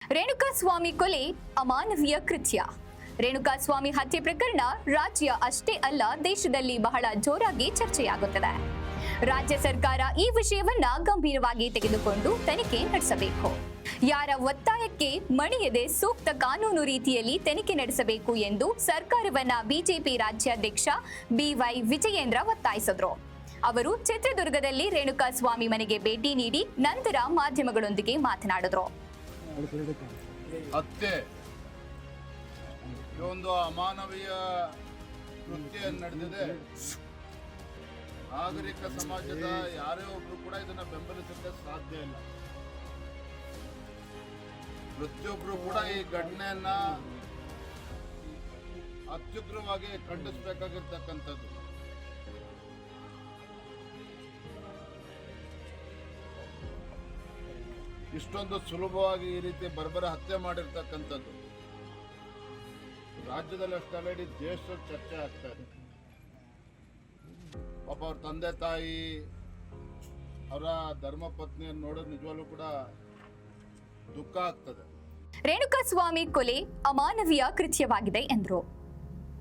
ರೇಣುಕಾಸ್ವಾಮಿ ಕೊಲೆ ಅಮಾನವೀಯ ಕೃತ್ಯ. ರೇಣುಕಾಸ್ವಾಮಿ ಹತ್ಯೆ ಪ್ರಕರಣ ರಾಜ್ಯ ಅಷ್ಟೇ ಅಲ್ಲ, ದೇಶದಲ್ಲಿ ಬಹಳ ಜೋರಾಗಿ ಚರ್ಚೆಯಾಗುತ್ತದೆ. ರಾಜ್ಯ ಸರ್ಕಾರ ಈ ವಿಷಯವನ್ನ ಗಂಭೀರವಾಗಿ ತೆಗೆದುಕೊಂಡು ತನಿಖೆ ನಡೆಸಬೇಕು. ಯಾರ ಒತ್ತಾಯಕ್ಕೆ ಮಣಿಯದೆ ಸೂಕ್ತ ಕಾನೂನು ರೀತಿಯಲ್ಲಿ ತನಿಖೆ ನಡೆಸಬೇಕು ಎಂದು ಸರ್ಕಾರವನ್ನ ಬಿಜೆಪಿ ರಾಜ್ಯಾಧ್ಯಕ್ಷ ಬಿವೈ ವಿಜಯೇಂದ್ರ ಒತ್ತಾಯಿಸಿದರು. ಅವರು ಚಿತ್ರದುರ್ಗದಲ್ಲಿ ರೇಣುಕಾಸ್ವಾಮಿ ಮನೆಗೆ ಭೇಟಿ ನೀಡಿ ನಂತರ ಮಾಧ್ಯಮಗಳೊಂದಿಗೆ ಮಾತನಾಡಿದರು. ಹತ್ಯೆ ಒಂದು ಅಮಾನವೀಯ ಕೃತ್ಯ ನಡೆದಿದೆ. ನಾಗರಿಕ ಸಮಾಜದ ಯಾರೇ ಒಬ್ರು ಕೂಡ ಇದನ್ನ ಬೆಂಬಲಿಸಕ್ಕೆ ಸಾಧ್ಯ ಇಲ್ಲ. ಪ್ರತಿಯೊಬ್ರು ಕೂಡ ಈ ಘಟನೆಯನ್ನ ಅತ್ಯುಗ್ರವಾಗಿ ಖಂಡಿಸಬೇಕಾಗಿರ್ತಕ್ಕಂಥದ್ದು. ಇಷ್ಟೊಂದು ಸುಲಭವಾಗಿ ಈ ರೀತಿ ಬರ್ಬರ ಹತ್ಯೆ ಮಾಡಿರ್ತಕ್ಕಂಥದ್ದು ರಾಜ್ಯದಲ್ಲಿ ಅಷ್ಟೇ ಇಡೀ ದೇಶದಲ್ಲಿ ಚರ್ಚೆ ಆಗ್ತಾ ಇದೆ. ಪಾಪ ಅವ್ರ ತಂದೆ ತಾಯಿ, ಅವರ ಧರ್ಮ ಪತ್ನಿಯನ್ನು ನೋಡೋದು ನಿಜವಾಗ್ಲೂ ಕೂಡ ದುಃಖ ಆಗ್ತದೆ. ರೇಣುಕಾಸ್ವಾಮಿ ಕೊಲೆ ಅಮಾನವೀಯ ಕೃತ್ಯವಾಗಿದೆ ಎಂದರು.